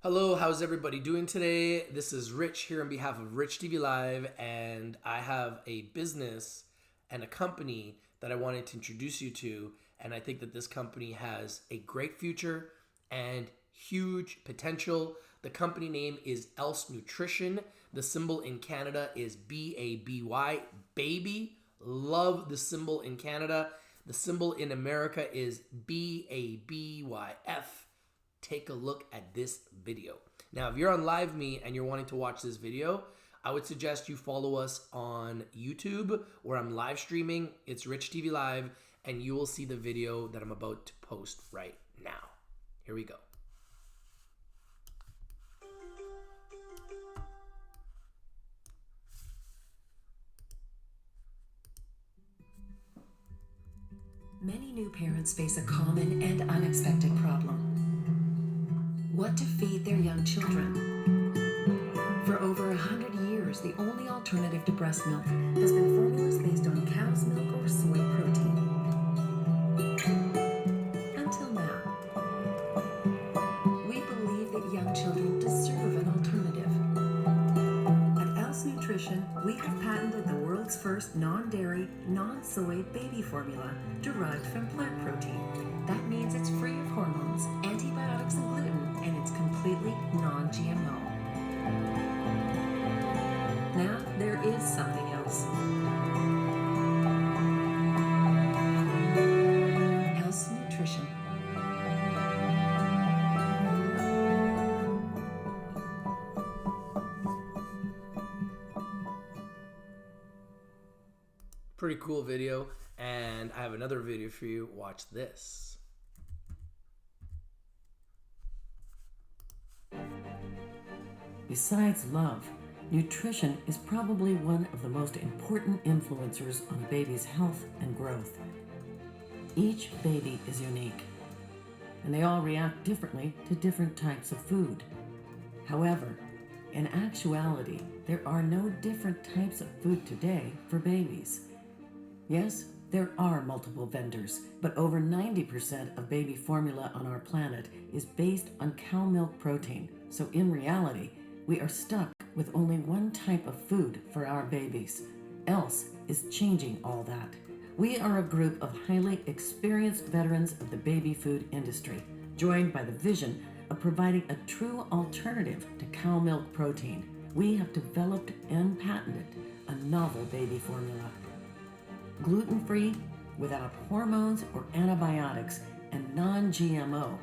Hello, how's everybody doing today? This is Rich here on behalf of Rich TV Live, and I have a business and a company that I wanted to introduce you to, and I think that this company has a great future and huge potential. The company name is Else Nutrition. The symbol in Canada is BABY, baby. Love the symbol in Canada. The symbol in America is BABYF. Take a look at this video. Now, if you're on Live Me and you're wanting to watch this video, I would suggest you follow us on YouTube where I'm live streaming. It's Rich TV Live, and you will see the video that I'm about to post right now. Here we go. Many new parents face a common and unexpected problem: what to feed their young children. For over 100 years, the only alternative to breast milk has been formulas based on cow's milk or soy protein. Until now. We believe that young children deserve an alternative. At Else Nutrition, we have patented the world's first non-dairy, non-soy baby formula derived from plant protein. That means it's free of hormones, antibiotics, and gluten, and it's completely non-GMO. Now, there is something else. Else Nutrition. Pretty cool video, and I have another video for you. Watch this. Besides love, nutrition is probably one of the most important influencers on a baby's health and growth. Each baby is unique, and they all react differently to different types of food. However, in actuality, there are no different types of food today for babies. Yes, there are multiple vendors, but over 90% of baby formula on our planet is based on cow milk protein. So in reality, we are stuck with only one type of food for our babies. Else is changing all that. We are a group of highly experienced veterans of the baby food industry, joined by the vision of providing a true alternative to cow milk protein. We have developed and patented a novel baby formula. Gluten-free, without hormones or antibiotics, and non-GMO.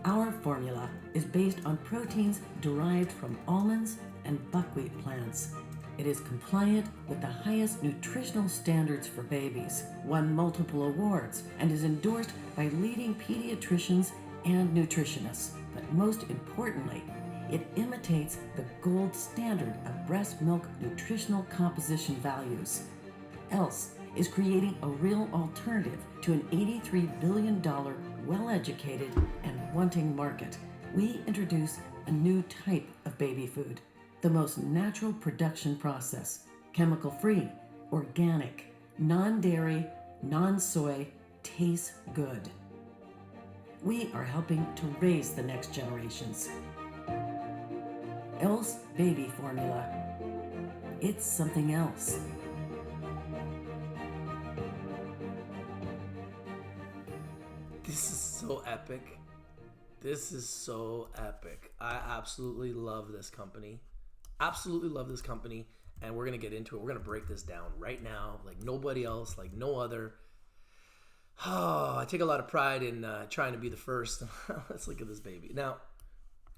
Our formula is based on proteins derived from almonds and buckwheat plants. It is compliant with the highest nutritional standards for babies, won multiple awards, and is endorsed by leading pediatricians and nutritionists. But most importantly, it imitates the gold standard of breast milk nutritional composition values. Else is creating a real alternative to an $83 billion well-educated and wanting market. We introduce a new type of baby food, the most natural production process, chemical-free, organic, non-dairy, non-soy, tastes good. We are helping to raise the next generations. Else baby formula. It's something else. This is so epic. This is so epic. I absolutely love this company. Absolutely love this company. And we're going to get into it. We're going to break this down right now like nobody else, like no other. Oh, I take a lot of pride in trying to be the first. Let's look at this baby. Now,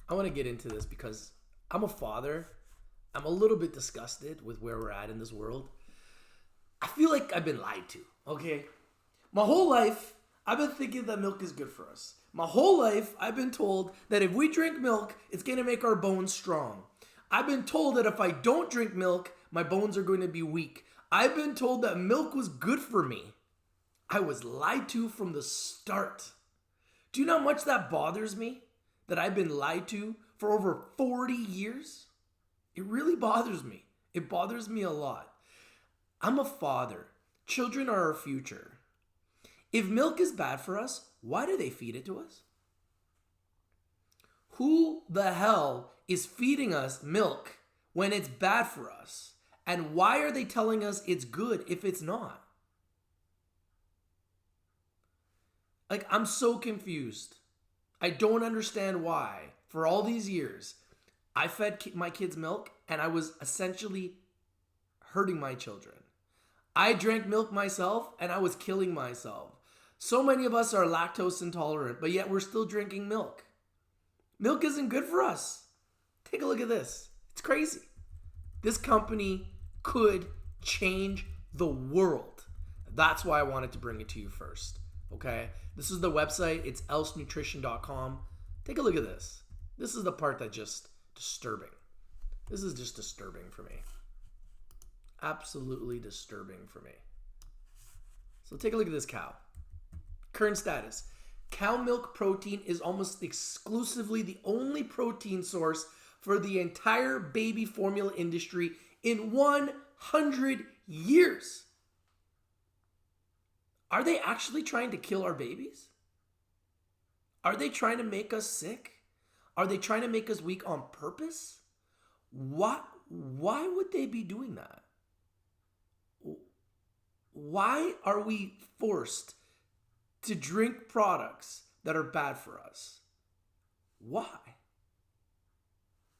I want to get into this because I'm a father. I'm a little bit disgusted with where we're at in this world. I feel like I've been lied to, okay? My whole life, I've been thinking that milk is good for us. My whole life, I've been told that if we drink milk, it's going to make our bones strong. I've been told that if I don't drink milk, my bones are going to be weak. I've been told that milk was good for me. I was lied to from the start. Do you know how much that bothers me? That I've been lied to for over 40 years? It really bothers me. It bothers me a lot. I'm a father. Children are our future. If milk is bad for us, why do they feed it to us? Who the hell is feeding us milk when it's bad for us? And why are they telling us it's good if it's not? Like, I'm so confused. I don't understand why. For all these years, I fed my kids milk and I was essentially hurting my children. I drank milk myself and I was killing myself. So many of us are lactose intolerant, but yet we're still drinking milk. Milk isn't good for us. Take a look at this. It's crazy. This company could change the world. That's why I wanted to bring it to you first. Okay? This is the website. It's elsenutrition.com. Take a look at this. This is the part that's just disturbing. This is just disturbing for me. Absolutely disturbing for me. So take a look at this cow. Current status. Cow milk protein is almost exclusively the only protein source for the entire baby formula industry in 100 years. Are they actually trying to kill our babies? Are they trying to make us sick? Are they trying to make us weak on purpose? Why would they be doing that? Why are we forced to drink products that are bad for us? Why?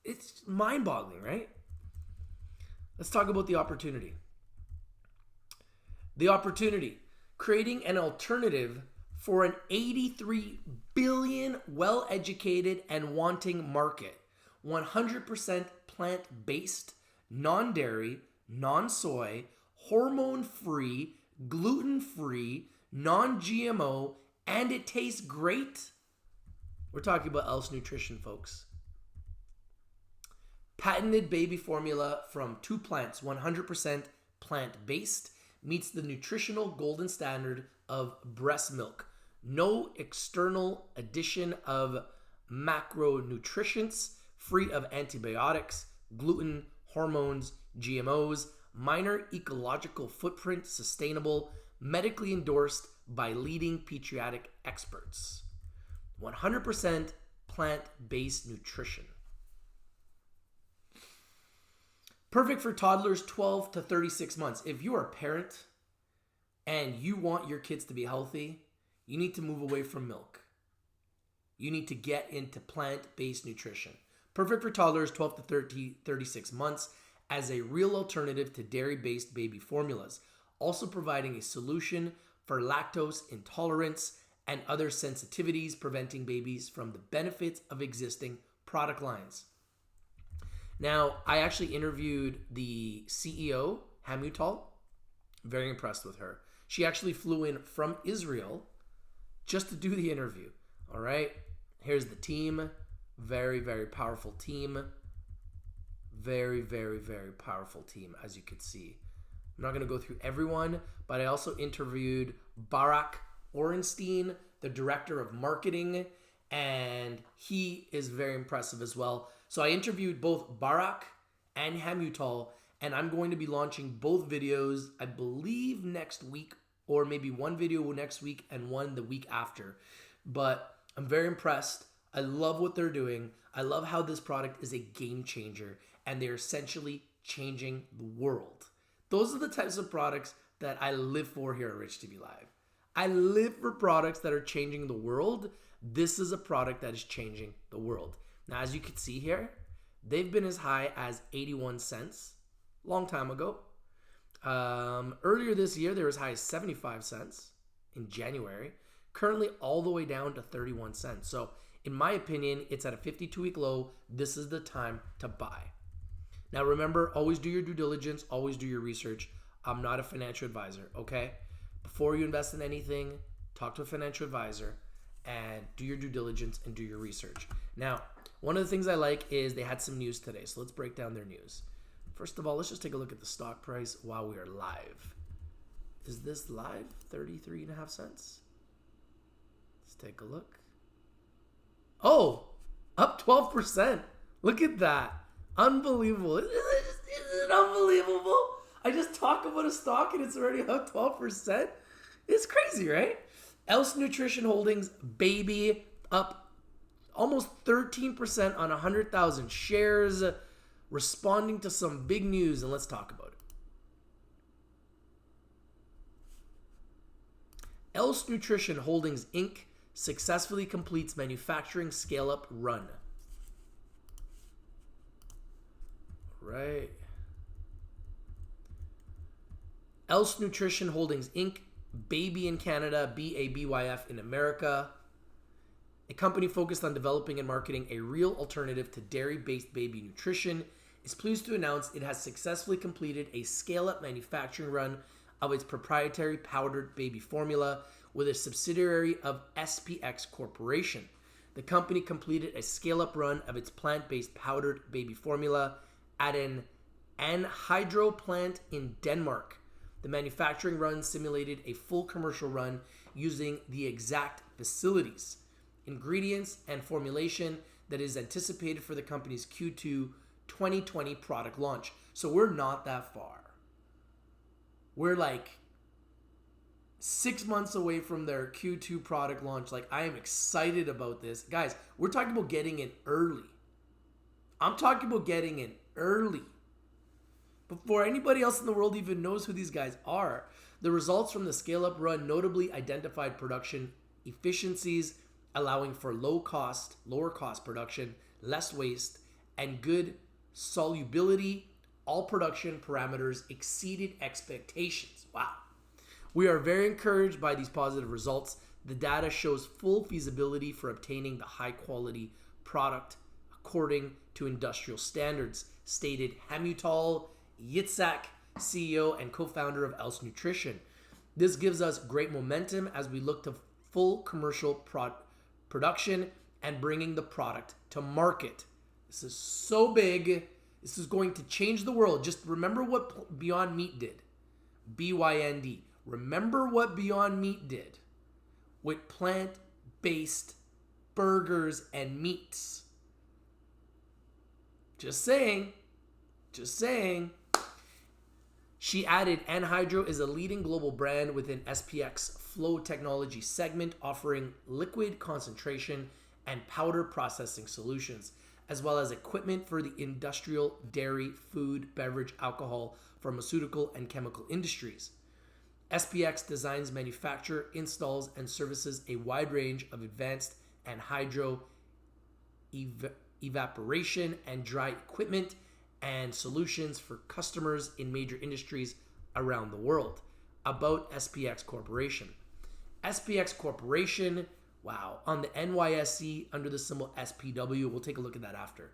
It's mind-boggling, right? Let's talk about the opportunity. The opportunity. Creating an alternative for an 83 billion well-educated and wanting market. 100% plant-based, non-dairy, non-soy, hormone-free, gluten-free, non-GMO, and it tastes great. We're talking about Else Nutrition, folks. Patented baby formula from 2 plants, 100% plant-based, meets the nutritional golden standard of breast milk. No external addition of macronutrients, free of antibiotics, gluten, hormones, GMOs, minor ecological footprint, sustainable, medically endorsed by leading pediatric experts. 100% plant-based nutrition. Perfect for toddlers 12 to 36 months. If you are a parent and you want your kids to be healthy, you need to move away from milk. You need to get into plant-based nutrition. Perfect for toddlers 12 to 36 months as a real alternative to dairy-based baby formulas, also providing a solution for lactose intolerance and other sensitivities, preventing babies from the benefits of existing product lines. Now, I actually interviewed the CEO, Hamutal. Very impressed with her. She actually flew in from Israel just to do the interview. All right. Here's the team. Very, very powerful team. Very, very, very powerful team, as you could see. I'm not going to go through everyone, but I also interviewed Barak Orenstein, the director of marketing, and he is very impressive as well. So I interviewed both Barak and Hamutal, and I'm going to be launching both videos, I believe next week, or maybe one video next week and one the week after. But I'm very impressed. I love what they're doing. I love how this product is a game changer, and they're essentially changing the world. Those are the types of products that I live for here at Rich TV Live. I live for products that are changing the world. This is a product that is changing the world. Now, as you can see here, they've been as high as 81 cents long time ago. Earlier this year, they were as high as 75 cents in January. Currently, all the way down to 31 cents. So, in my opinion, it's at a 52-week low. This is the time to buy. Now, remember, always do your due diligence. Always do your research. I'm not a financial advisor, okay? Before you invest in anything, talk to a financial advisor and do your due diligence and do your research. Now, one of the things I like is they had some news today. So let's break down their news. First of all, let's just take a look at the stock price while we are live. Is this live? 33.5 cents. Let's take a look. Oh, up 12%. Look at that. Unbelievable. Isn't it unbelievable? I just talk about a stock and it's already up 12%. It's crazy, right? Else Nutrition Holdings, baby, up Almost 13% on 100,000 shares, responding to some big news, and let's talk about it. Else Nutrition Holdings Inc. successfully completes manufacturing scale-up run. Right. Else Nutrition Holdings Inc., Baby in Canada, BABYF in America. A company focused on developing and marketing a real alternative to dairy-based baby nutrition, is pleased to announce it has successfully completed a scale-up manufacturing run of its proprietary powdered baby formula with a subsidiary of SPX Corporation. The company completed a scale-up run of its plant-based powdered baby formula at an Anhydro plant in Denmark. The manufacturing run simulated a full commercial run using the exact facilities, ingredients, and formulation that is anticipated for the company's Q2 2020 product launch. So we're not that far. We're like 6 months away from their Q2 product launch. Like, I am excited about this. Guys, we're talking about getting in early. I'm talking about getting in early. Before anybody else in the world even knows who these guys are. The results from the scale-up run notably identified production efficiencies, allowing for lower cost production, less waste, and good solubility. All production parameters exceeded expectations. Wow. We are very encouraged by these positive results. The data shows full feasibility for obtaining the high quality product according to industrial standards, stated Hamutal Yitzhak, CEO and co-founder of Else Nutrition. This gives us great momentum as we look to full commercial production and bringing the product to market. This is so big. This is going to change the world. Just remember what Beyond Meat did. BYND. Remember what Beyond Meat did with plant-based burgers and meats. Just saying. Just saying. She added, Anhydro is a leading global brand within SPX flow technology segment, offering liquid concentration and powder processing solutions, as well as equipment for the industrial, dairy, food, beverage, alcohol, pharmaceutical, and chemical industries. SPX designs, manufacture, installs, and services a wide range of advanced anhydro evaporation and dry equipment and solutions for customers in major industries around the world. About SPX Corporation. SPX Corporation, wow, on the NYSE under the symbol SPW, we'll take a look at that after,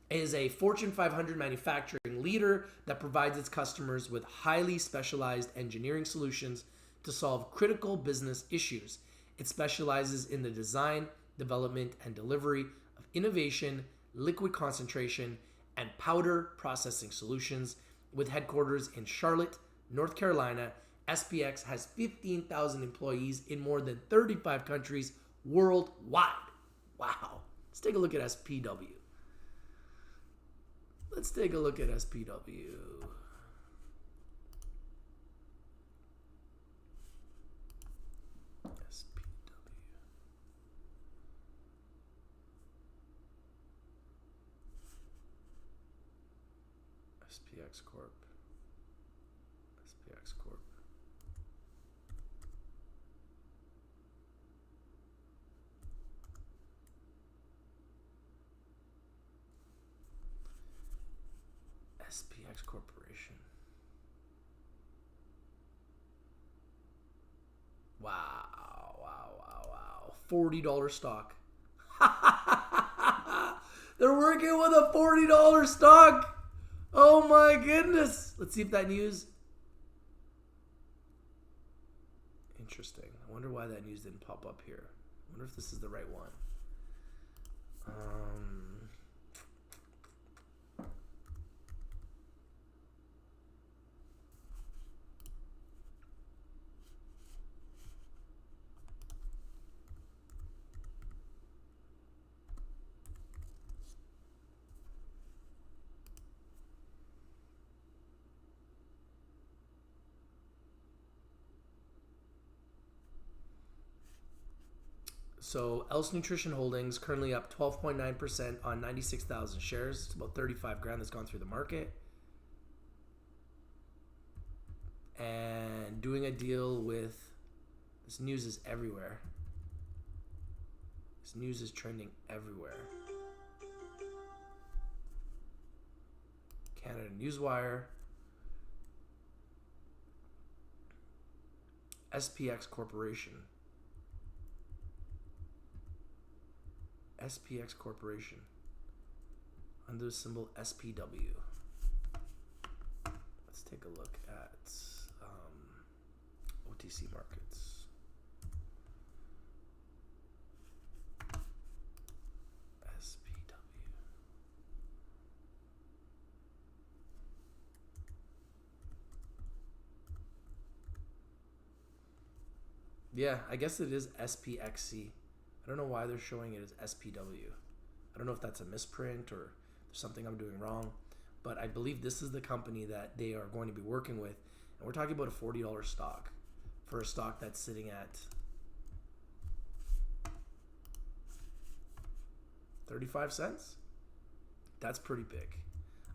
is a Fortune 500 manufacturing leader that provides its customers with highly specialized engineering solutions to solve critical business issues. It specializes in the design, development, and delivery of innovation, liquid concentration, and powder processing solutions. With headquarters in Charlotte, North Carolina, SPX has 15,000 employees in more than 35 countries worldwide. Wow. Let's take a look at SPW. Let's take a look at SPW. SPX Corp. SPX Corp. SPX Corporation. Wow, wow, wow, wow. $40 stock. They're working with a $40 stock. Oh my goodness. Let's see if that news. Interesting. I wonder why that news didn't pop up here. I wonder if this is the right one. So Else Nutrition Holdings currently up 12.9% on 96,000 shares. It's about 35 grand that's gone through the market. And doing a deal with, this news is everywhere. This news is trending everywhere. Canada Newswire. SPX Corporation. SPX Corporation. Under the symbol SPW. Let's take a look at OTC markets. SPW. Yeah, I guess it is SPXC. I don't know why they're showing it as SPW. I don't know if that's a misprint or there's something I'm doing wrong, but I believe this is the company that they are going to be working with. And we're talking about a $40 stock for a stock that's sitting at 35 cents. That's pretty big.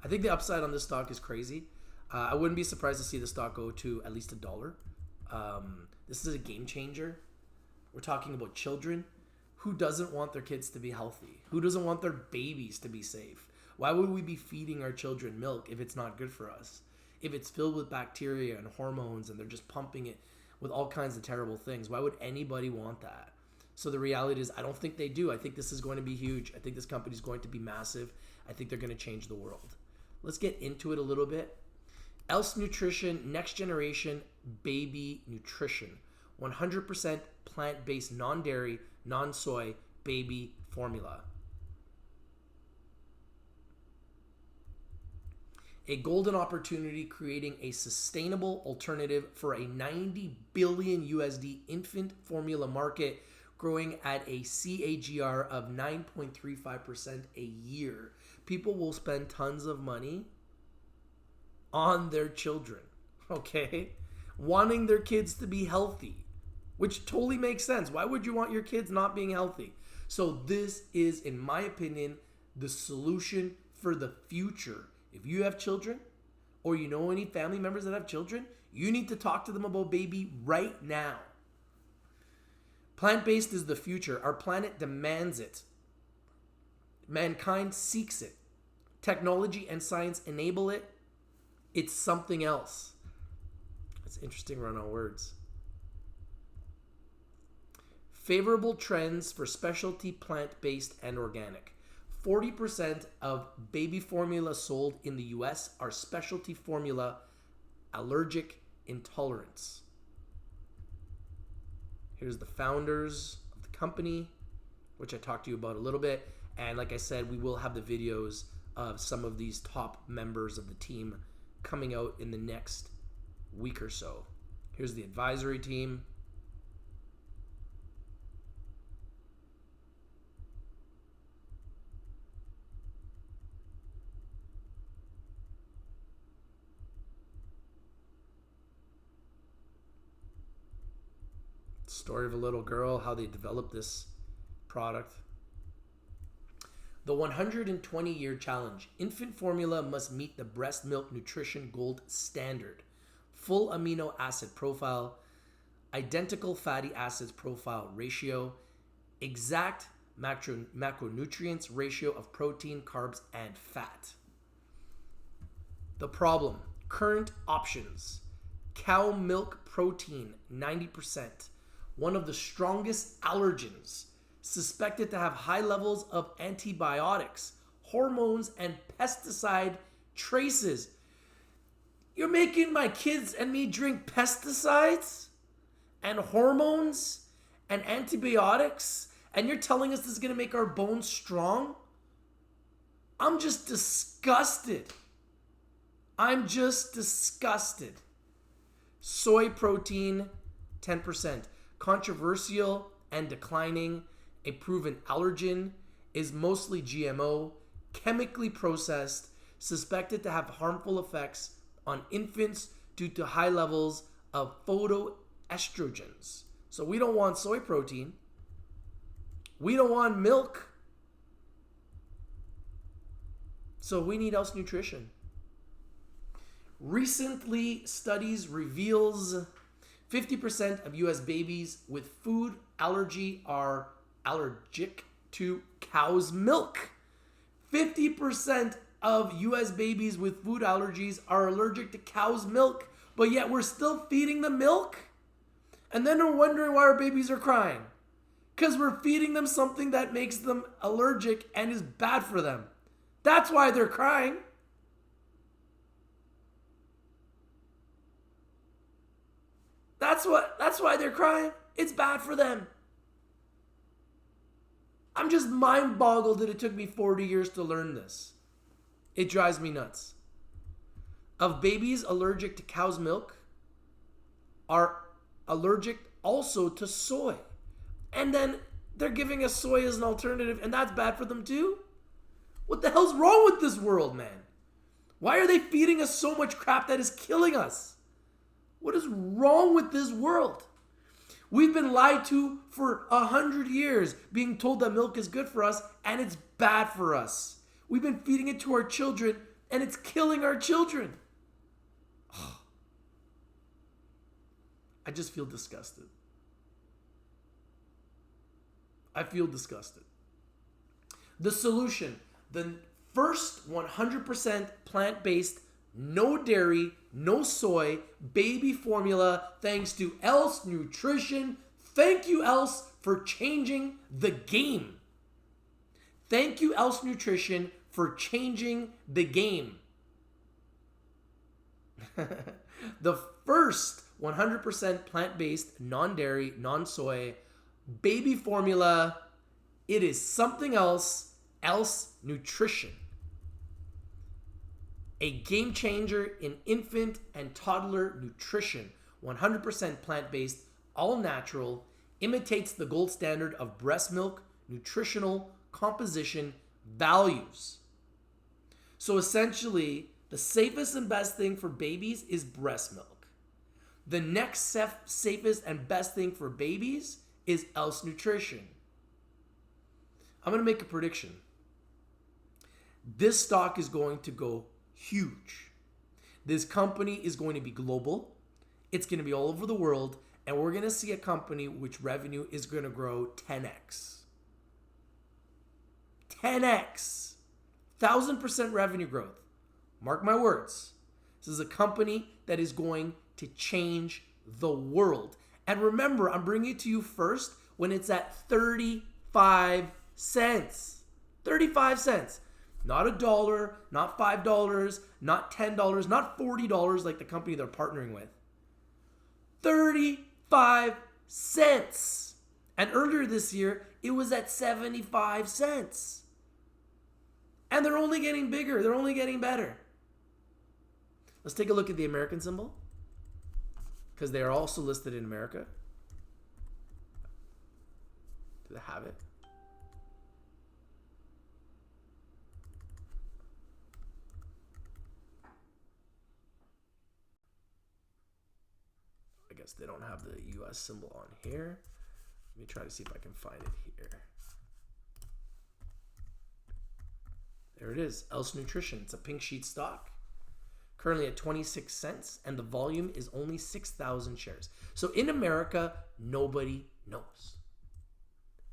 I think the upside on this stock is crazy. I wouldn't be surprised to see the stock go to at least $1. This is a game changer. We're talking about children. Who doesn't want their kids to be healthy? Who doesn't want their babies to be safe? Why would we be feeding our children milk if it's not good for us? If it's filled with bacteria and hormones and they're just pumping it with all kinds of terrible things, why would anybody want that? So the reality is, I don't think they do. I think this is going to be huge. I think this company is going to be massive. I think they're going to change the world. Let's get into it a little bit. Else Nutrition, next generation baby nutrition. 100% plant-based, non-dairy, non-soy baby formula. A golden opportunity creating a sustainable alternative for a 90 billion USD infant formula market growing at a CAGR of 9.35% a year. People will spend tons of money on their children, okay? Wanting their kids to be healthy, which totally makes sense. Why would you want your kids not being healthy? So this is, in my opinion, the solution for the future. If you have children or you know any family members that have children, you need to talk to them about baby right now. Plant-based is the future. Our planet demands it. Mankind seeks it. Technology and science enable it. It's something else. It's interesting run on words. Favorable trends for specialty plant-based and organic. 40% of baby formula sold in the US are specialty formula allergic intolerance. Here's the founders of the company, which I talked to you about a little bit. And like I said, we will have the videos of some of these top members of the team coming out in the next week or so. Here's the advisory team. Story of a little girl, how they developed this product. The 120-year challenge. Infant formula must meet the breast milk nutrition gold standard. Full amino acid profile, identical fatty acids profile ratio, exact macronutrients ratio of protein, carbs, and fat. The problem. Current options. Cow milk protein, 90%. One of the strongest allergens, suspected to have high levels of antibiotics, hormones, and pesticide traces. You're making my kids and me drink pesticides and hormones and antibiotics, and you're telling us this is going to make our bones strong? I'm just disgusted. I'm just disgusted. Soy protein, 10%. Controversial and declining, a proven allergen, is mostly GMO, chemically processed, suspected to have harmful effects on infants due to high levels of phytoestrogens. So we don't want soy protein. We don't want milk. So we need Else Nutrition. Recently, studies reveals 50% of U.S. babies with food allergy are allergic to cow's milk. 50% of U.S. babies with food allergies are allergic to cow's milk, but yet we're still feeding them milk? And then we're wondering why our babies are crying. Because we're feeding them something that makes them allergic and is bad for them. That's why they're crying. That's why they're crying. It's bad for them. I'm just mind boggled that it took me 40 years to learn this. It drives me nuts. Of babies allergic to cow's milk are allergic also to soy. And then they're giving us soy as an alternative, and that's bad for them too? What the hell's wrong with this world, man? Why are they feeding us so much crap that is killing us? What is wrong with this world? We've been lied to for 100 years, being told that milk is good for us, and it's bad for us. We've been feeding it to our children, and it's killing our children. Oh. I just feel disgusted. I feel disgusted. The solution, the first 100% plant-based, no dairy, no soy, baby formula, thanks to Else Nutrition. Thank you, Else, for changing the game. Thank you, Else Nutrition, for changing the game. The first 100% plant-based, non-dairy, non-soy, baby formula. It is something else. Else Nutrition. A game changer in infant and toddler nutrition. 100% plant-based, all natural, imitates the gold standard of breast milk nutritional composition values. So essentially, the safest and best thing for babies is breast milk. The next safest and best thing for babies is Else Nutrition. I'm going to make a prediction. This stock is going to go huge. This company is going to be global. It's going to be all over the world. And we're going to see a company which revenue is going to grow 10x. 10x. 1,000% revenue growth. Mark my words. This is a company that is going to change the world. And remember, I'm bringing it to you first when it's at 35 cents. 35 cents. Not $1, not $5, not $10, not $40 like the company they're partnering with. 35 cents. And earlier this year, it was at 75 cents. And they're only getting bigger. They're only getting better. Let's take a look at the American symbol, because they are also listed in America. Do they have it? I guess they don't have the US symbol on here. Let me try to see if I can find it here. There it is, Else Nutrition. It's a pink sheet stock. Currently at 26 cents, and the volume is only 6,000 shares. So in America, nobody knows.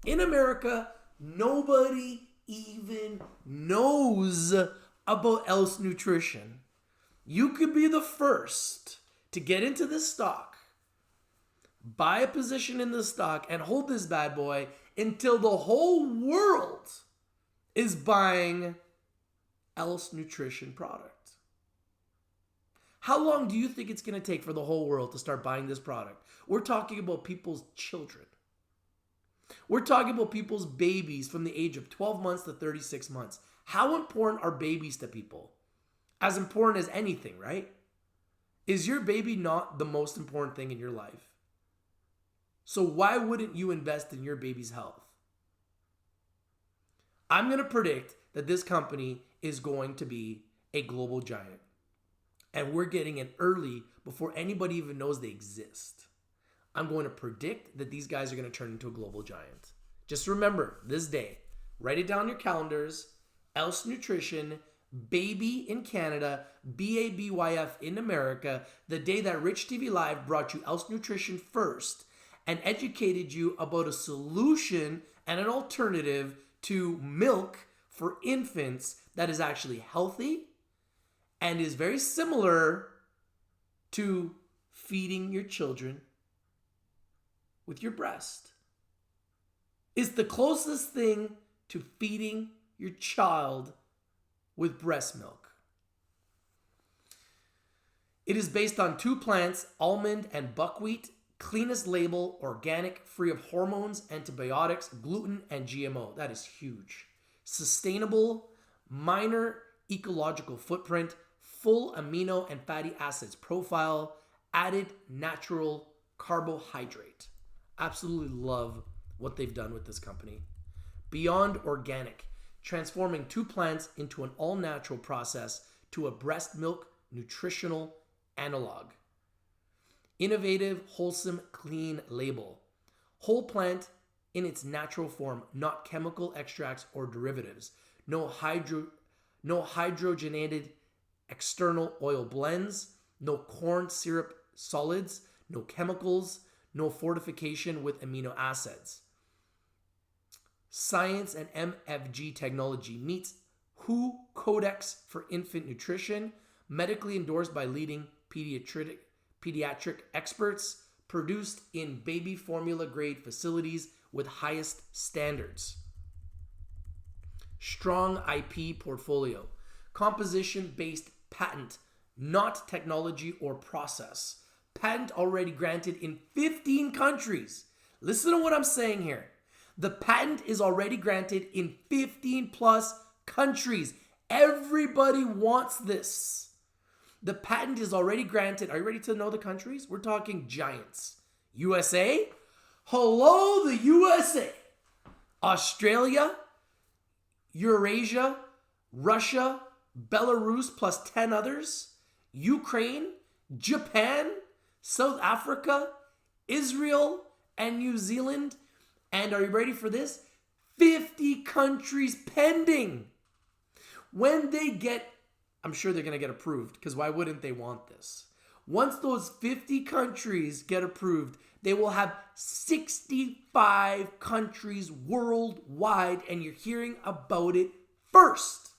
In America, nobody even knows about Else Nutrition. You could be the first to get into this stock, buy a position in the stock, and hold this bad boy until the whole world is buying Else Nutrition product. How long do you think it's going to take for the whole world to start buying this product? We're talking about people's children. We're talking about people's babies from the age of 12 months to 36 months. How important are babies to people? As important as anything, right? Is your baby not the most important thing in your life? So why wouldn't you invest in your baby's health? I'm going to predict that this company is going to be a global giant. And we're getting it early before anybody even knows they exist. I'm going to predict that these guys are going to turn into a global giant. Just remember this day. Write it down on your calendars. Else Nutrition, Baby in Canada, BABYF in America, the day that Rich TV Live brought you Else Nutrition first and educated you about a solution and an alternative to milk for infants that is actually healthy and is very similar to feeding your children with your breast. It's the closest thing to feeding your child with breast milk. It is based on 2 plants, almond and buckwheat, cleanest label, organic, free of hormones, antibiotics, gluten, and GMO. That is huge. Sustainable, minor ecological footprint, full amino and fatty acids profile, added natural carbohydrate. Absolutely love what they've done with this company. Beyond organic, transforming 2 plants into an all-natural process to a breast milk nutritional analog. Innovative, wholesome, clean label. Whole plant in its natural form, not chemical extracts or derivatives. No hydrogenated external oil blends, no corn syrup solids, no chemicals, no fortification with amino acids. Science and MFG technology meets WHO Codex for Infant Nutrition, medically endorsed by leading pediatric experts, produced in baby formula grade facilities with highest standards. Strong IP portfolio, composition-based patent, not technology or process. Patent already granted in 15 countries. Listen to what I'm saying here. The patent is already granted in 15 plus countries. Everybody wants this. The patent is already granted. Are you ready to know the countries? We're talking giants. USA? Hello, the USA. Australia, Eurasia, Russia, Belarus plus 10 others, Ukraine, Japan, South Africa, Israel, and New Zealand. And are you ready for this? 50 countries pending. When they get, I'm sure they're going to get approved, because why wouldn't they want this? Once those 50 countries get approved, they will have 65 countries worldwide, and you're hearing about it first.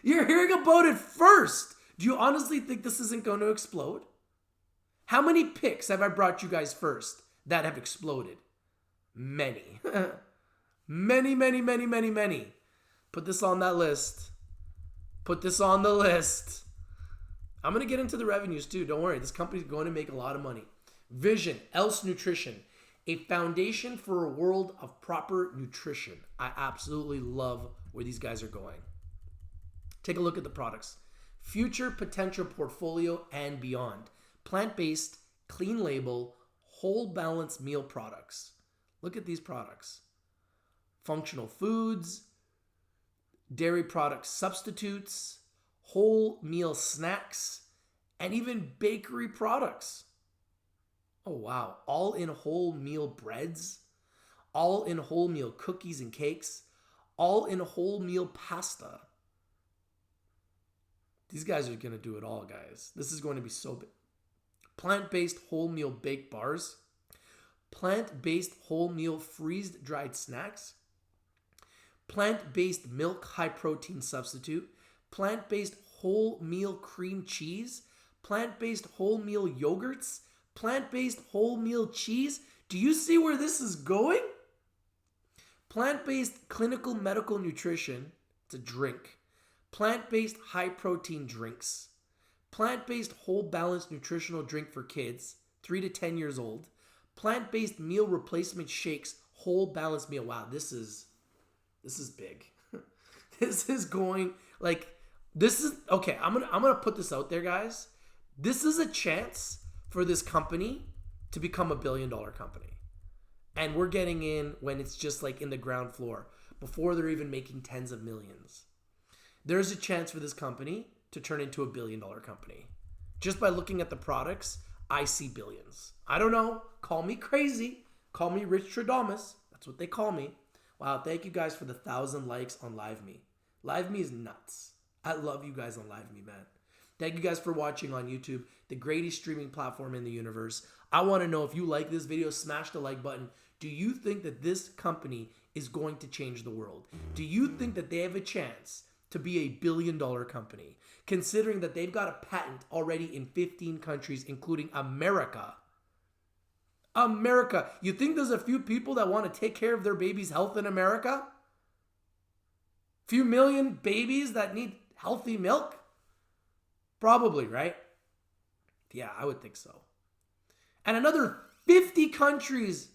You're hearing about it first. Do you honestly think this isn't going to explode? How many picks have I brought you guys first that have exploded? Many. Many. Put this on that list. Put this on the list. I'm going to get into the revenues too. Don't worry. This company's going to make a lot of money. Vision, Else Nutrition, a foundation for a world of proper nutrition. I absolutely love where these guys are going. Take a look at the products. Future potential portfolio and beyond. Plant-based, clean label, whole balanced meal products. Look at these products. Functional foods, dairy product substitutes, whole meal snacks, and even bakery products. Oh wow, all in whole meal breads, all in whole meal cookies and cakes, all in whole meal pasta. These guys are going to do it all, guys. This is going to be so big. Plant-based whole meal baked bars, plant-based whole meal freeze-dried snacks, plant-based milk high protein substitute, plant-based whole meal cream cheese, plant-based whole meal yogurts, plant-based whole meal cheese. Do you see where this is going? Plant-based clinical medical nutrition, it's a drink. Plant-based high protein drinks. Plant-based whole balanced nutritional drink for kids, 3 to 10 years old. Plant-based meal replacement shakes, whole balanced meal. Wow, this is big. This is going okay, I'm gonna put this out there, guys. This is a chance for this company to become a $1 billion company. And we're getting in when it's just like in the ground floor, before they're even making tens of millions. There's a chance for this company to turn into a $1 billion company. Just by looking at the products, I see billions. I don't know, call me crazy, Call me Rich Tradamus. That's what they call me. Wow, thank you guys for the 1,000 likes on LiveMe. LiveMe is nuts. I love you guys on LiveMe, man. Thank you guys for watching on YouTube, the greatest streaming platform in the universe. I want to know if you like this video, smash the like button. Do you think that this company is going to change the world? Do you think that they have a chance to be a billion-dollar company, considering that they've got a patent already in 15 countries, including America? America. You think there's a few people that want to take care of their baby's health in America? Few million babies that need healthy milk? Probably, right? Yeah, I would think so. And another 50 countries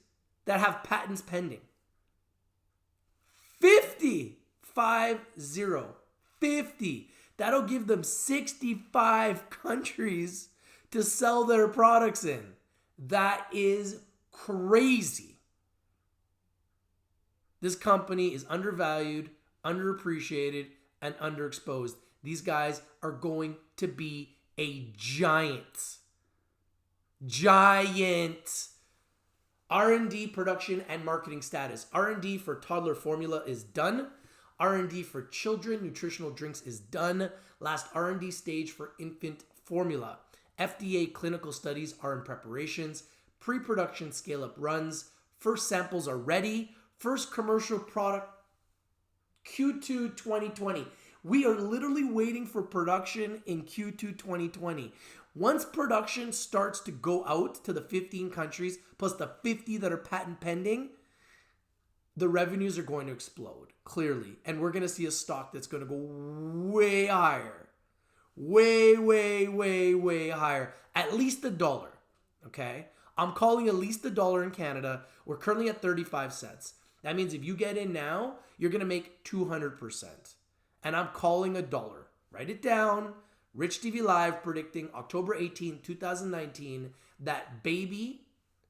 that have patents pending. 50. 50. That'll give them 65 countries to sell their products in. That is crazy. This company is undervalued, underappreciated, and underexposed. These guys are going to be a giant. Giant. R&D production and marketing status. R&D for toddler formula is done. R&D for children nutritional drinks is done. Last R&D stage for infant formula. FDA clinical studies are in preparations. Pre-production scale-up runs. First samples are ready. First commercial product Q2 2020. We are literally waiting for production in Q2 2020. Once production starts to go out to the 15 countries, plus the 50 that are patent pending, the revenues are going to explode, clearly. And we're going to see a stock that's going to go way higher. Way higher. At least $1, okay? I'm calling at least $1 in Canada. We're currently at 35 cents. That means if you get in now, you're going to make 200%. And I'm calling $1. Write it down. Rich TV Live predicting October 18, 2019, that Baby,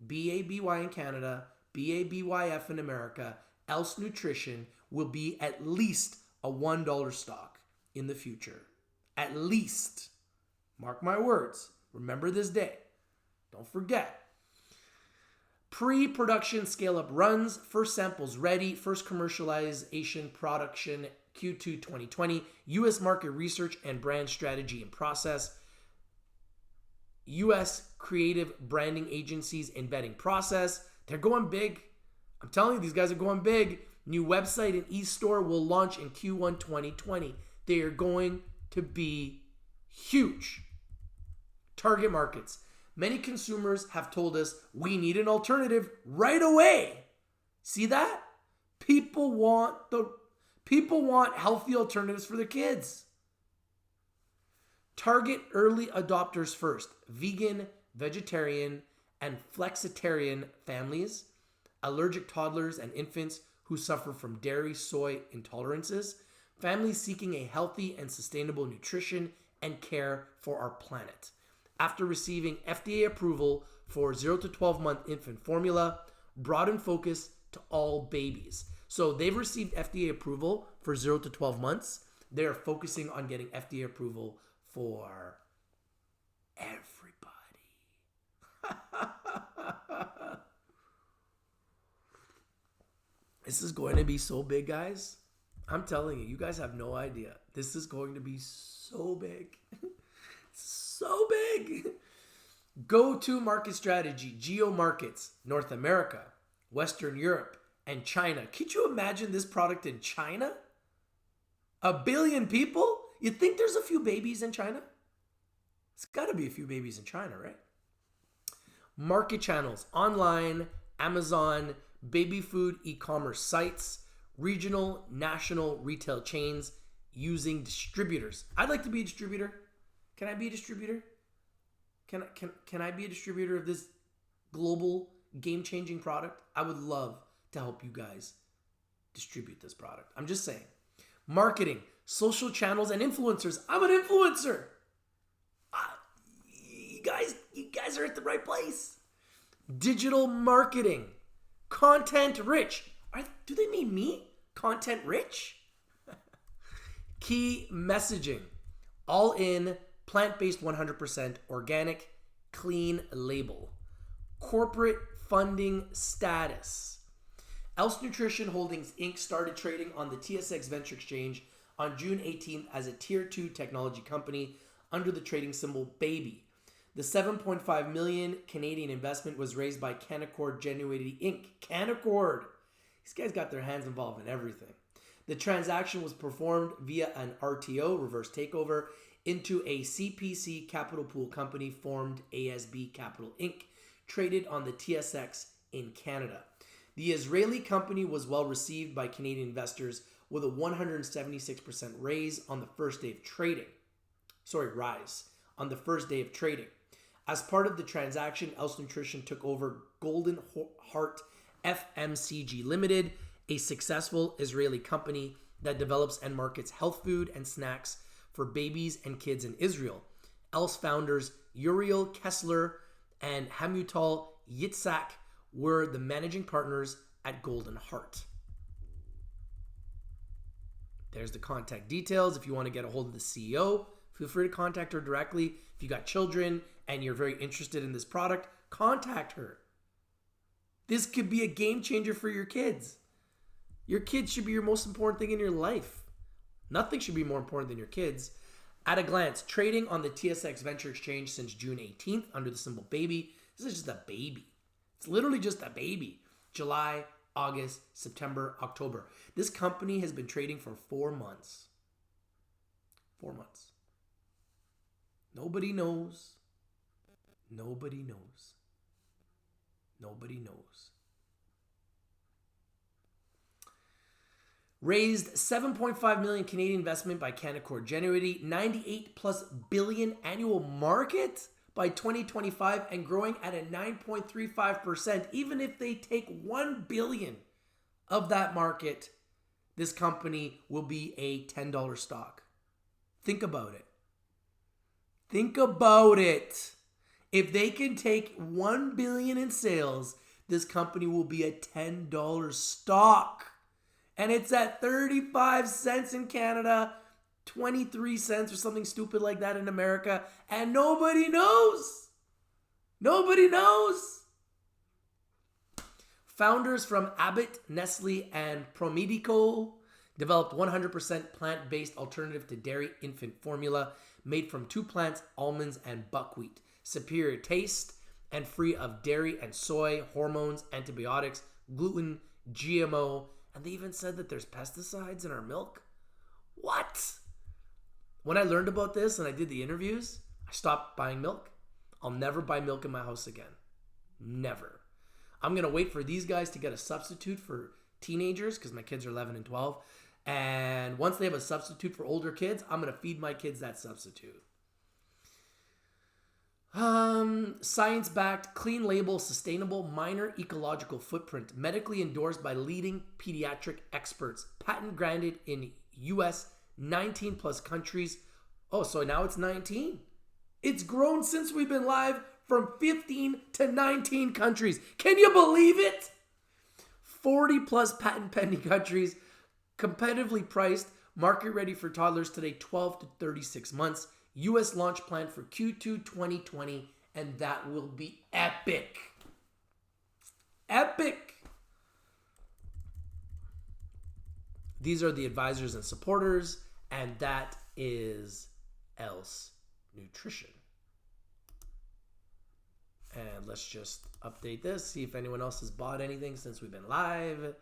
B-A-B-Y in Canada, BABYF in America, Else Nutrition will be at least a $1 stock in the future. At least. Mark my words. Remember this day. Don't forget. Pre-production scale-up runs. First samples ready. First commercialization production Q2 2020. U.S. market research and brand strategy in process. U.S. creative branding agencies in vetting process. They're going big. I'm telling you, these guys are going big. New website and e-store will launch in Q1 2020. They are going to be huge. Target markets. Many consumers have told us we need an alternative right away. See that? People want healthy alternatives for their kids. Target early adopters first. Vegan, vegetarian, and flexitarian families, allergic toddlers and infants who suffer from dairy, soy intolerances, families seeking a healthy and sustainable nutrition and care for our planet. After receiving FDA approval for 0 to 12 month infant formula, broaden focus to all babies. So they've received FDA approval for 0 to 12 months. They're focusing on getting FDA approval for everybody. This is going to be so big, guys. I'm telling you, you guys have no idea. This is going to be so big. So big. Go-to market strategy, geo markets, North America, Western Europe, and China. Could you imagine this product in China? 1 billion people? You think there's a few babies in China? It's got to be a few babies in China, right? Market channels, online, Amazon, baby food e-commerce sites, regional, national retail chains using distributors. I'd like to be a distributor. Can I be a distributor? Can I be a distributor of this global game-changing product? I would love to help you guys distribute this product. I'm just saying. Marketing, social channels, and influencers. I'm an influencer. You guys are at the right place. Digital marketing, content rich. Do they mean me? Content rich? Key messaging, all in, plant-based 100% organic, clean label. Corporate funding status. Else Nutrition Holdings Inc. started trading on the TSX Venture Exchange on June 18th as a Tier 2 technology company under the trading symbol BABY. The 7.5 million Canadian investment was raised by Canaccord Genuity Inc. Canaccord! These guys got their hands involved in everything. The transaction was performed via an RTO, reverse takeover, into a CPC capital pool company formed ASB Capital Inc., traded on the TSX in Canada. The Israeli company was well received by Canadian investors with a 176% rise on the first day of trading. As part of the transaction, Else Nutrition took over Golden Heart FMCG Limited, a successful Israeli company that develops and markets health food and snacks for babies and kids in Israel. Else founders Uriel Kessler and Hamutal Yitzhak were the managing partners at Golden Heart. There's the contact details. If you want to get a hold of the CEO, feel free to contact her directly. If you got children and you're very interested in this product, contact her. This could be a game changer for your kids. Your kids should be your most important thing in your life. Nothing should be more important than your kids. At a glance, trading on the TSX Venture Exchange since June 18th under the symbol BABY. This is just a baby. It's literally just a baby. July, August, September, October. This company has been trading for 4 months. 4 months. Nobody knows. Nobody knows. Nobody knows. Raised 7.5 million Canadian investment by Canaccord Genuity, 98 plus billion annual market by 2025 and growing at a 9.35%. Even if they take 1 billion of that market, this company will be a $10 stock. Think about it. Think about it. If they can take 1 billion in sales, this company will be a $10 stock. And it's at 35 cents in Canada, 23 cents or something stupid like that in America. And nobody knows. Nobody knows. Founders from Abbott, Nestle, and Promedico developed 100% plant-based alternative to dairy infant formula made from 2 plants, almonds, and buckwheat. Superior taste and free of dairy and soy, hormones, antibiotics, gluten, GMO, and they even said that there's pesticides in our milk. What? When I learned about this and I did the interviews, I stopped buying milk. I'll never buy milk in my house again. Never. I'm going to wait for these guys to get a substitute for teenagers because my kids are 11 and 12. And once they have a substitute for older kids, I'm going to feed my kids that substitute. Science-backed, clean label, sustainable, minor ecological footprint, medically endorsed by leading pediatric experts, patent granted in US 19 plus countries. Oh, so now it's 19. It's grown since we've been live from 15 to 19 countries. Can you believe it? 40 plus patent pending countries, competitively priced, market ready for toddlers today, 12 to 36 months. US launch planned for Q2 2020, and that will be epic. Epic. These are the advisors and supporters, and that is Else Nutrition. And let's just update this, see if anyone else has bought anything since we've been live.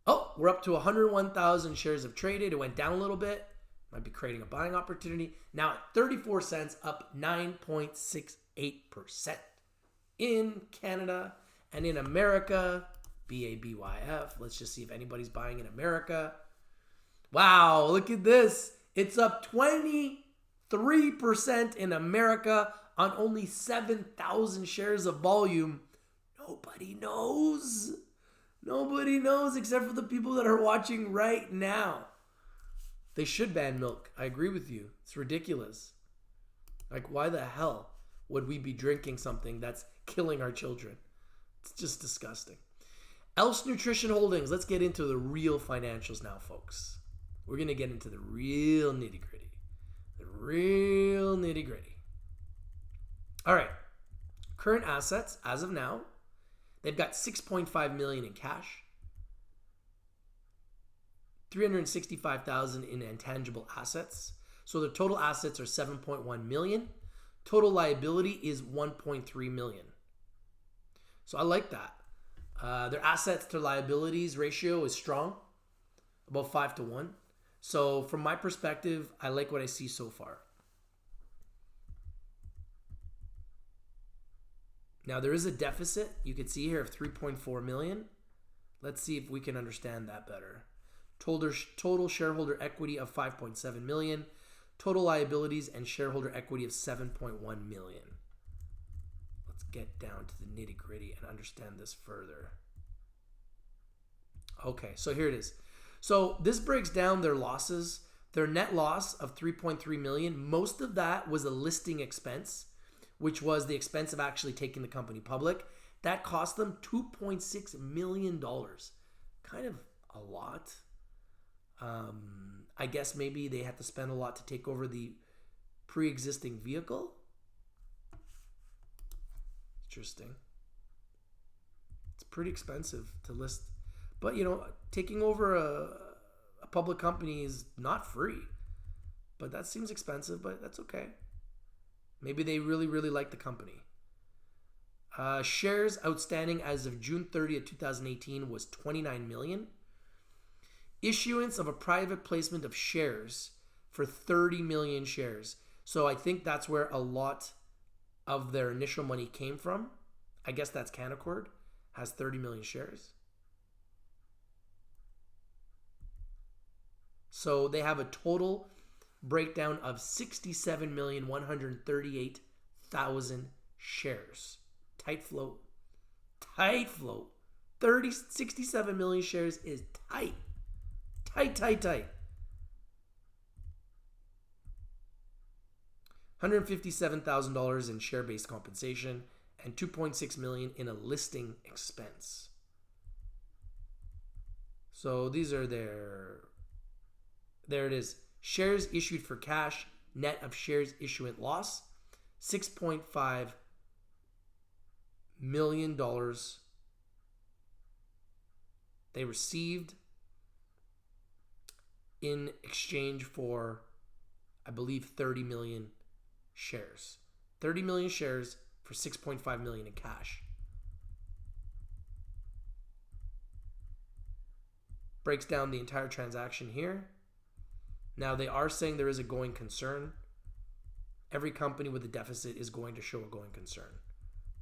Oh, we're up to 101,000 shares have traded. It went down a little bit. Might be creating a buying opportunity. Now at 34 cents, up 9.68%. In Canada and in America, BABYF. Let's just see if anybody's buying in America. Wow, look at this. It's up 23% in America on only 7,000 shares of volume. Nobody knows. Nobody knows except for the people that are watching right now. They should ban milk. I agree with you. It's ridiculous. Like, why the hell would we be drinking something that's killing our children? It's just disgusting. Else Nutrition Holdings. Let's get into the real financials now, folks. We're going to get into the real nitty-gritty. The real nitty-gritty. All right. Current assets, as of now, they've got $6.5 million in cash, $365,000 in intangible assets. So their total assets are $7.1 million. Total liability is $1.3 million. So I like that. Their assets to liabilities ratio is strong, about 5-1. So from my perspective, I like what I see so far. Now there is a deficit, you can see here, of $3.4 million. Let's see if we can understand that better. Total shareholder equity of $5.7 million. Total liabilities and shareholder equity of $7.1 million. Let's get down to the nitty-gritty and understand this further. Okay, so here it is. So this breaks down their losses. Their net loss of $3.3 million, most of that was a listing expense, which was the expense of actually taking the company public. That cost them $2.6 million. Kind of a lot. I guess maybe they had to spend a lot to take over the pre-existing vehicle. Interesting. It's pretty expensive to list. But, you know, taking over a public company is not free. But that seems expensive, but that's okay. Maybe they really, really like the company. Shares outstanding as of June 30th, 2018 was 29 million. Issuance of a private placement of shares for 30 million shares. So I think that's where a lot of their initial money came from. I guess that's Canaccord, has 30 million shares. So they have a total breakdown of 67,138,000 shares. Tight float. 67 million shares is tight. Tight. $157,000 in share-based compensation and $2.6 million in a listing expense. So these are there it is. Shares issued for cash, net of shares issuant loss, $6.5 million they received in exchange for, I believe, 30 million shares. 30 million shares for $6.5 million in cash. Breaks down the entire transaction here. Now, they are saying there is a going concern. Every company with a deficit is going to show a going concern.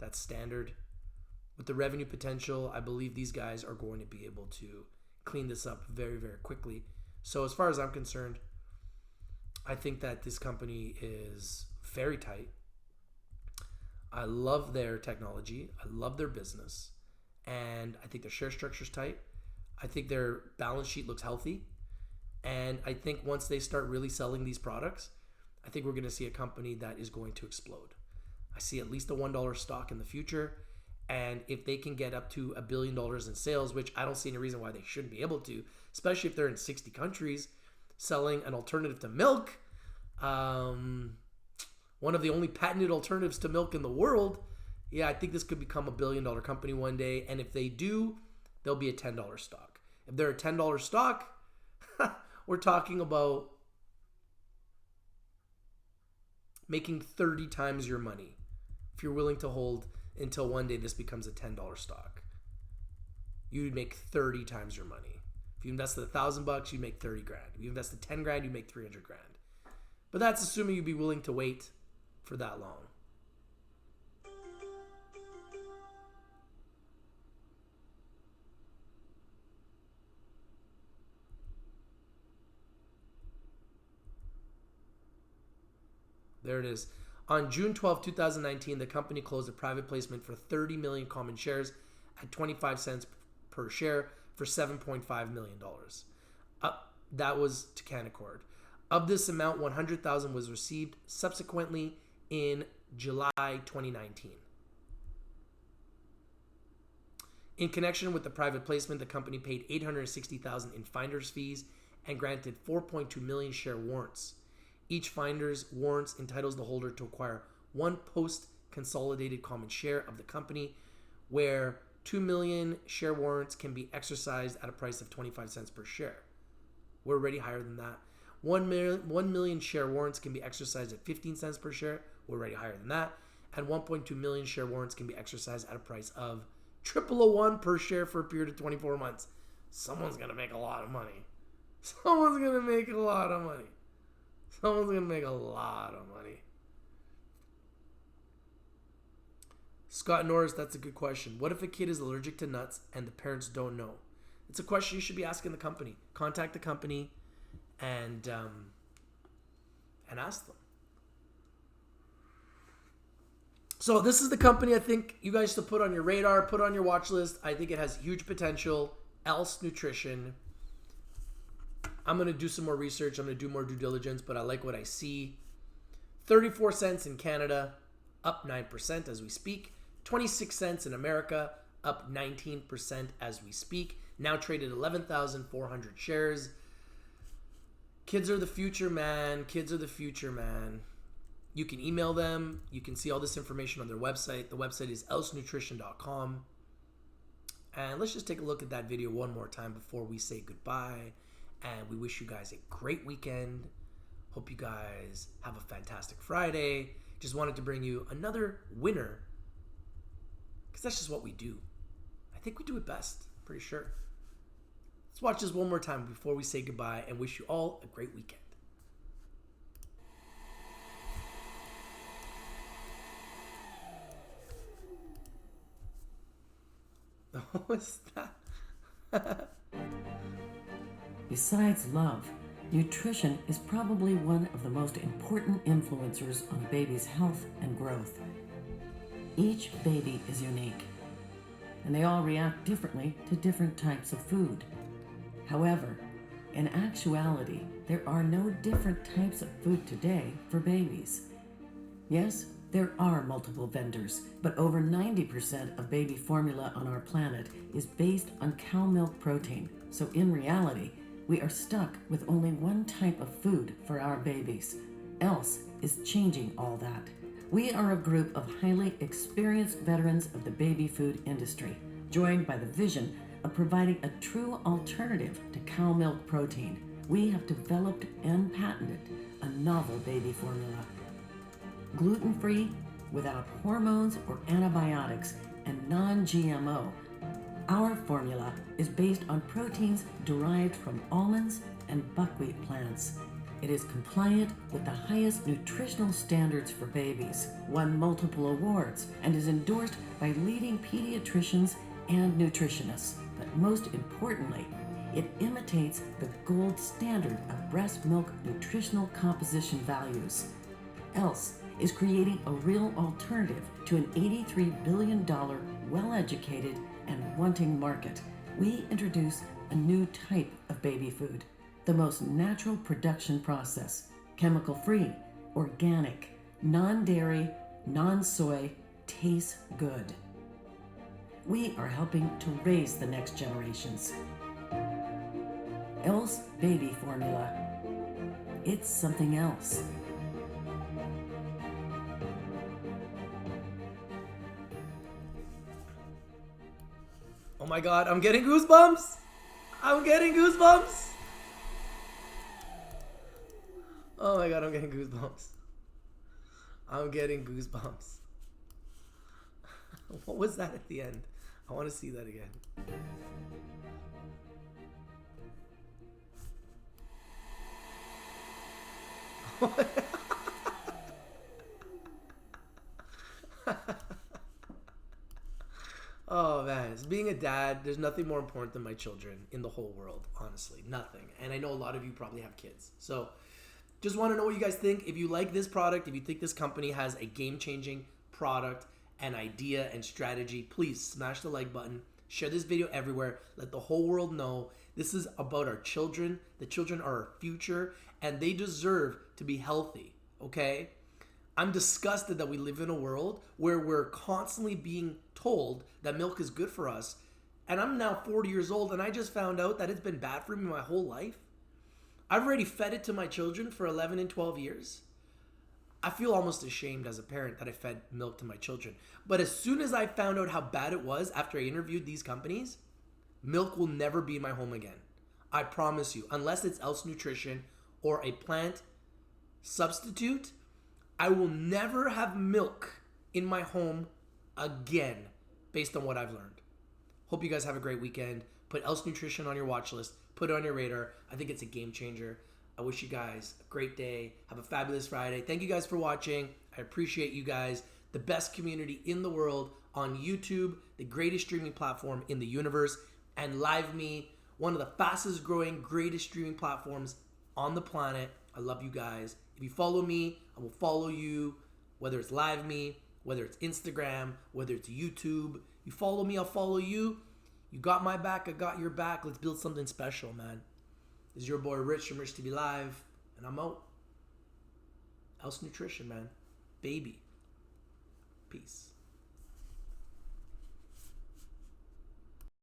That's standard. With the revenue potential, I believe these guys are going to be able to clean this up very, very quickly. So as far as I'm concerned, I think that this company is very tight. I love their technology. I love their business. And I think their share structure is tight. I think their balance sheet looks healthy. And I think once they start really selling these products, I think we're going to see a company that is going to explode. I see at least a $1 stock in the future. And if they can get up to $1 billion in sales, which I don't see any reason why they shouldn't be able to, especially if they're in 60 countries selling an alternative to milk, one of the only patented alternatives to milk in the world, yeah, I think this could become a $1 billion company one day. And if they do, they'll be a $10 stock. If they're a $10 stock, we're talking about making 30 times your money if you're willing to hold until one day this becomes a $10 stock. You'd make 30 times your money. If you invested $1,000, you make 30 grand. If you invested 10 grand, you make 300 grand. But that's assuming you'd be willing to wait for that long. There it is. On June 12, 2019, the company closed a private placement for 30 million common shares at 25 cents per share for $7.5 million. That was to Canaccord. Of this amount, 100,000 was received subsequently in July 2019. In connection with the private placement, the company paid $860,000 in finder's fees and granted 4.2 million share warrants. Each finder's warrants entitles the holder to acquire one post consolidated common share of the company, where 2 million share warrants can be exercised at a price of 25 cents per share. We're already higher than that. 1 million share warrants can be exercised at 15 cents per share. We're already higher than that. And 1.2 million share warrants can be exercised at a price of 001 per share for a period of 24 months. Someone's going to make a lot of money. Someone's going to make a lot of money. Someone's going to make a lot of money. Scott Norris, that's a good question. What if a kid is allergic to nuts and the parents don't know? It's a question you should be asking the company. Contact the company and ask them. So this is the company I think you guys should put on your radar, put on your watch list. I think it has huge potential. Else Nutrition. I'm going to do some more research. I'm going to do more due diligence, but I like what I see. 34 cents in Canada, up 9% as we speak. 26 cents in America, up 19% as we speak. Now traded 11,400 shares. Kids are the future, man. Kids are the future, man. You can email them. You can see all this information on their website. The website is elsenutrition.com. And let's just take a look at that video one more time before we say goodbye. And we wish you guys a great weekend. Hope you guys have a fantastic Friday. Just wanted to bring you another winner, because that's just what we do. I think we do it best, pretty sure. Let's watch this one more time before we say goodbye and wish you all a great weekend. What's that? Besides love, nutrition is probably one of the most important influencers on a baby's health and growth. Each baby is unique, and they all react differently to different types of food. However, in actuality, there are no different types of food today for babies. Yes, there are multiple vendors, but over 90% of baby formula on our planet is based on cow milk protein. So in reality, we are stuck with only one type of food for our babies. Else is changing all that. We are a group of highly experienced veterans of the baby food industry, joined by the vision of providing a true alternative to cow milk protein. We have developed and patented a novel baby formula. Gluten-free, without hormones or antibiotics, and non-GMO. Our formula is based on proteins derived from almonds and buckwheat plants. It is compliant with the highest nutritional standards for babies, won multiple awards, and is endorsed by leading pediatricians and nutritionists. But most importantly, it imitates the gold standard of breast milk nutritional composition values. Else is creating a real alternative to an $83 billion well-educated and wanting market. We introduce a new type of baby food, the most natural production process, chemical-free, organic, non-dairy, non-soy, tastes good. We are helping to raise the next generations. Else baby formula. It's something else. Oh my God, I'm getting goosebumps. I'm getting goosebumps. Oh my God, I'm getting goosebumps. I'm getting goosebumps. What was that at the end? I want to see that again. Oh man, as being a dad, there's nothing more important than my children in the whole world, honestly, nothing. And I know a lot of you probably have kids. So just want to know what you guys think. If you like this product, if you think this company has a game-changing product and idea and strategy, please smash the like button, share this video everywhere, let the whole world know this is about our children. The children are our future and they deserve to be healthy, okay? I'm disgusted that we live in a world where we're constantly being told that milk is good for us. And I'm now 40 years old and I just found out that it's been bad for me my whole life. I've already fed it to my children for 11 and 12 years. I feel almost ashamed as a parent that I fed milk to my children. But as soon as I found out how bad it was after I interviewed these companies, milk will never be in my home again. I promise you, unless it's Else Nutrition or a plant substitute, I will never have milk in my home again based on what I've learned. Hope you guys have a great weekend. Put Else Nutrition on your watch list. Put it on your radar. I think it's a game changer. I wish you guys a great day. Have a fabulous Friday. Thank you guys for watching. I appreciate you guys. The best community in the world on YouTube, the greatest streaming platform in the universe, and LiveMe, one of the fastest growing, greatest streaming platforms on the planet. I love you guys. If you follow me, I will follow you, whether it's LiveMe, whether it's Instagram, whether it's YouTube. You follow me, I'll follow you. You got my back, I got your back. Let's build something special, man. This is your boy Rich from Rich TV Live, and I'm out. Else Nutrition, man. Baby. Peace.